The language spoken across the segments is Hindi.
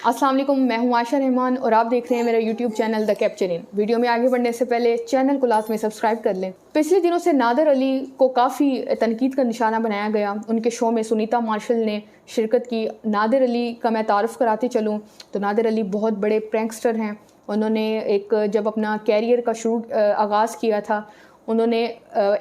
अस्सलाम वालेकुम, मैं हूं आयशा रहमान और आप देख रहे हैं मेरा YouTube channel the capture in. Video में आगे बढ़ने से पहले चैनल को लाजमी सब्सक्राइब कर लें। पिछले दिनों से नादिर अली को काफ़ी तनकीद का निशाना बनाया गया। उनके शो में सुनीता मार्शल ने शिरकत की। नादिर अली का मैं तारुफ कराते चलूँ तो नादिर अली बहुत बड़े प्रैंकस्टर हैं। उन्होंने जब अपना कैरियर का आगाज़ किया था, उन्होंने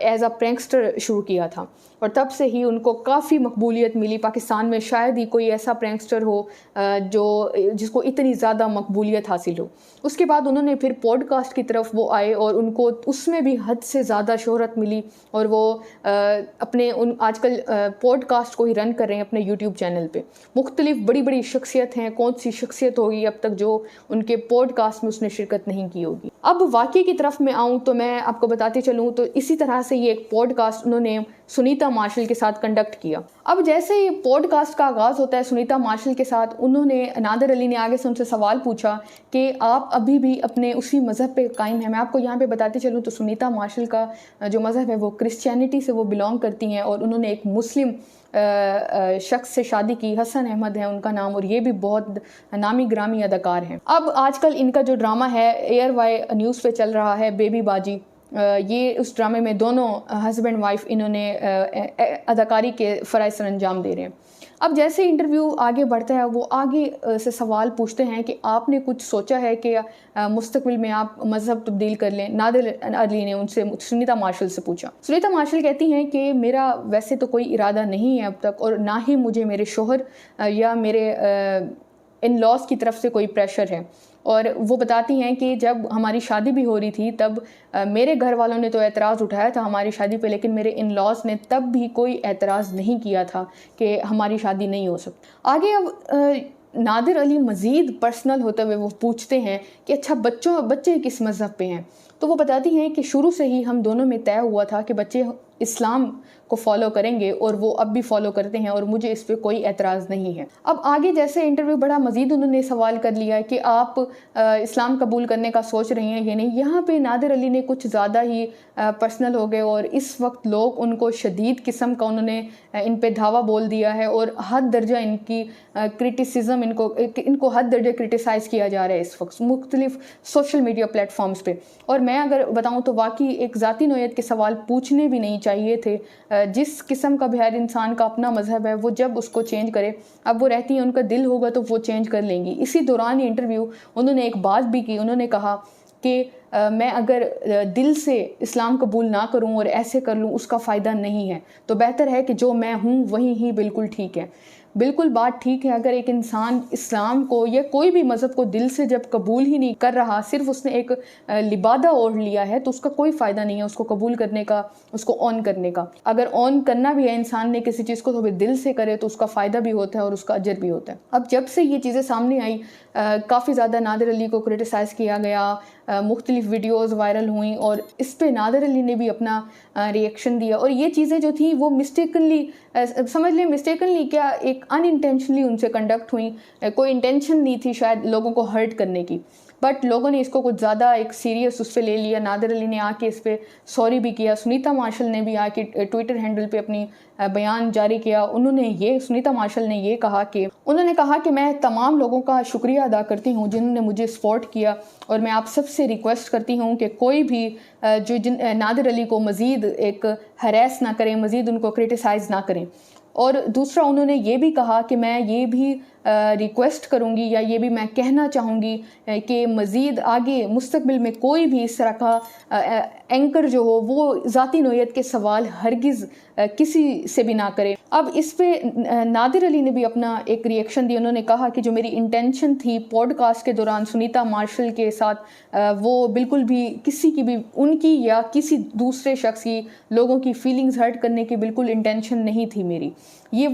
एज अ प्रैंकस्टर शुरू किया था और तब से ही उनको काफ़ी मकबूलियत मिली। पाकिस्तान में शायद ही कोई ऐसा प्रैंकस्टर हो जिसको इतनी ज़्यादा मकबूलियत हासिल हो। उसके बाद उन्होंने फिर पॉडकास्ट की तरफ वो आए और उनको उसमें भी हद से ज़्यादा शोहरत मिली और वो आजकल पॉडकास्ट को ही रन कर रहे हैं अपने यूट्यूब चैनल पे। मुख्तलिफ बड़ी बड़ी शख्सियत हैं, कौन सी शख्सियत होगी अब तक जो उनके पॉडकास्ट में उसने शिरकत नहीं की होगी। अब वाक़ई की तरफ मैं आऊँ तो मैं आपको बताते चलूँ तो इसी तरह से ये एक पॉडकास्ट उन्होंने सुनीता मार्शल के साथ कंडक्ट किया। अब जैसे ही पॉडकास्ट का आगाज़ होता है सुनीता मार्शल के साथ, उन्होंने नादिर अली ने आगे से उनसे सवाल पूछा कि आप अभी भी अपने उसी मज़हब पे कायम हैं। मैं आपको यहाँ पे बताते चलूँ तो सुनीता मार्शल का जो मज़हब है वो क्रिश्चियनिटी से वो बिलोंग करती हैं और उन्होंने एक मुस्लिम शख्स से शादी की। हसन अहमद है उनका नाम और ये भी बहुत नामी ग्रामी अदाकार हैं। अब आजकल इनका जो ड्रामा है एयरवाई न्यूज़ पे चल रहा है, बेबी बाजी, ये उस ड्रामे में दोनों हस्बैंड वाइफ इन्होंने अदाकारी के फ़राइज़ सर अंजाम दे रहे हैं। अब जैसे इंटरव्यू आगे बढ़ता है वो आगे से सवाल पूछते हैं कि आपने कुछ सोचा है कि मुस्तकबिल में आप मज़हब तब्दील कर लें। नादिर अली ने उनसे सुनीता मार्शल से पूछा। सुनीता मार्शल कहती हैं कि मेरा वैसे तो कोई इरादा नहीं है अब तक और ना ही मुझे मेरे शोहर या मेरे इन लॉज की तरफ से कोई प्रेशर है। और वो बताती हैं कि जब हमारी शादी भी हो रही थी तब मेरे घर वालों ने तो एतराज़ उठाया था हमारी शादी पे, लेकिन मेरे इन लॉज ने तब भी कोई एतराज़ नहीं किया था कि हमारी शादी नहीं हो सकती। आगे अब नादिर अली मज़ीद पर्सनल होते हुए वो पूछते हैं कि अच्छा बच्चे किस मज़हब पे हैं। तो वो बताती हैं कि शुरू से ही हम दोनों में तय हुआ था कि बच्चे इस्लाम को फॉलो करेंगे और वो अब भी फॉलो करते हैं और मुझे इस पे कोई एतराज़ नहीं है। अब आगे जैसे इंटरव्यू बढ़ा मज़ीद उन्होंने सवाल कर लिया कि आप इस्लाम कबूल करने का सोच रही हैं या नहीं। यहाँ पे नादिर अली ने कुछ ज़्यादा ही पर्सनल हो गए और इस वक्त लोग उनको शदीद किस्म का उन्होंने इन पे धावा बोल दिया है और हद दर्जा इनकी क्रिटिसिज्म इनको हद दर्जा क्रिटिसाइज़ किया जा रहा है इस वक्त मुख्तलिफ सोशल मीडिया प्लेटफॉर्म्स पे। और मैं अगर बताऊँ तो वाकई एक ज़ाती नौयत के सवाल पूछने भी नहीं चाहिए थे। जिस किस्म का भी हर इंसान का अपना मज़हब है, वो जब उसको चेंज करे, अब वो रहती हैं उनका दिल होगा तो वो चेंज कर लेंगी। इसी दौरान ये इंटरव्यू उन्होंने एक बात भी की। उन्होंने कहा कि मैं अगर दिल से इस्लाम कबूल ना करूं और ऐसे कर लूं उसका फ़ायदा नहीं है, तो बेहतर है कि जो मैं हूं वही ही बिल्कुल ठीक है। बिल्कुल बात ठीक है। अगर एक इंसान इस्लाम को या कोई भी मज़हब को दिल से जब कबूल ही नहीं कर रहा, सिर्फ उसने एक लिबादा ओढ़ लिया है, तो उसका कोई फ़ायदा नहीं है उसको कबूल करने का, उसको ऑन करने का। अगर ऑन करना भी है इंसान ने किसी चीज़ को तो दिल से करे तो उसका फ़ायदा भी होता है और उसका अजर भी होता है। अब जब से ये चीज़ें सामने आई काफ़ी ज़्यादा नादिर अली को क्रिटिसाइज़ किया गया, मुख्तलिफ वीडियोज़ वायरल हुई और इस पर नादिर अली ने भी अपना रिएक्शन दिया। और ये चीज़ें जो थी वो मिस्टेकनली समझ लें, मिस्टेकनली क्या एक अनइंटेंशनली उनसे कंडक्ट हुई। कोई इंटेंशन नहीं थी शायद लोगों को हर्ट करने की, बट लोगों ने इसको कुछ ज़्यादा एक सीरियस उस पर ले लिया। नादिर अली ने आके इस पर सॉरी भी किया। सुनीता मार्शल ने भी आके ट्विटर हैंडल पे अपनी बयान जारी किया। सुनीता मार्शल ने ये कहा कि मैं तमाम लोगों का शुक्रिया अदा करती हूँ जिन्होंने मुझे सपोर्ट किया और मैं आप सबसे रिक्वेस्ट करती हूँ कि कोई भी नादिर अली को मज़ीद एक हरेस ना करें, मज़ीद उनको क्रिटिसाइज़ ना करें। और दूसरा उन्होंने ये भी कहा कि मैं ये भी रिक्वेस्ट करूँगी या ये भी मैं कहना चाहूँगी कि मज़ीद आगे मुस्तकबिल में कोई भी इस तरह का एंकर जो हो वो ज़ाती नौयत के सवाल हरगिज़ किसी से भी ना करे। अब इस पे नादिर अली ने भी अपना एक रिएक्शन दिया। उन्होंने कहा कि जो मेरी इंटेंशन थी पॉडकास्ट के दौरान सुनीता मार्शल के साथ वो बिल्कुल भी किसी की भी उनकी या किसी दूसरे शख्स की लोगों की फीलिंग्स हर्ट करने की बिल्कुल इंटेंशन नहीं थी मेरी। ये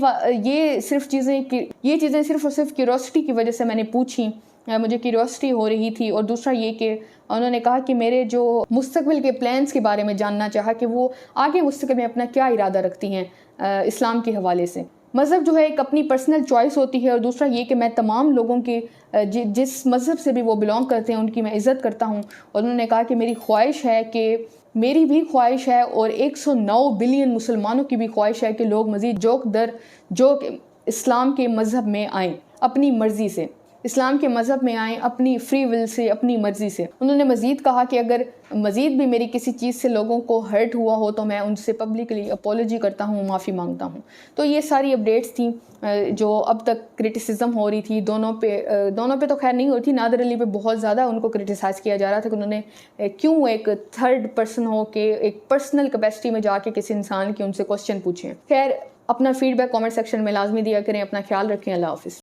चीज़ें सिर्फ और सिर्फ क्यूरोसिटी की वजह से मैंने पूछी, मुझे क्यूरियोसिटी हो रही थी। और दूसरा ये कि उन्होंने कहा कि मेरे जो मुस्तकबिल के प्लान्स के बारे में जानना चाहा कि वो आगे मुस्तकबिल में अपना क्या इरादा रखती हैं इस्लाम के हवाले से। मज़हब जो है एक अपनी पर्सनल चॉइस होती है और दूसरा ये कि मैं तमाम लोगों के जिस मज़हब से भी वो बिलोंग करते हैं उनकी मैं इज़्ज़त करता हूँ। और उन्होंने कहा कि मेरी भी ख्वाहिश है और 109 बिलियन मुसलमानों की भी ख्वाहिश है कि लोग मज़ीद जोक इस्लाम के मज़हब में आएँ अपनी मर्ज़ी से। इस्लाम के मज़हब में आएँ अपनी फ्री विल से, अपनी मर्ज़ी से। उन्होंने मज़ीद कहा कि अगर मज़ीद भी मेरी किसी चीज़ से लोगों को हर्ट हुआ हो तो मैं उनसे पब्लिकली अपॉलॉजी करता हूँ, माफ़ी मांगता हूँ। तो ये सारी अपडेट्स थी जो अब तक क्रिटिसिज्म हो रही थी दोनों पे तो खैर नहीं हो रही थी, नादर अली पे बहुत ज़्यादा उनको क्रिटिसाइज़ किया जा रहा था कि उन्होंने क्यों एक थर्ड पर्सन हो के एक पर्सनल कैपेसिटी में जाके किसी इंसान की उनसे क्वेश्चन पूछें। खैर अपना फीडबैक कमेंट सेक्शन में लाजमी दिया करें। अपना ख्याल रखें। अल्लाह हाफ़िज़।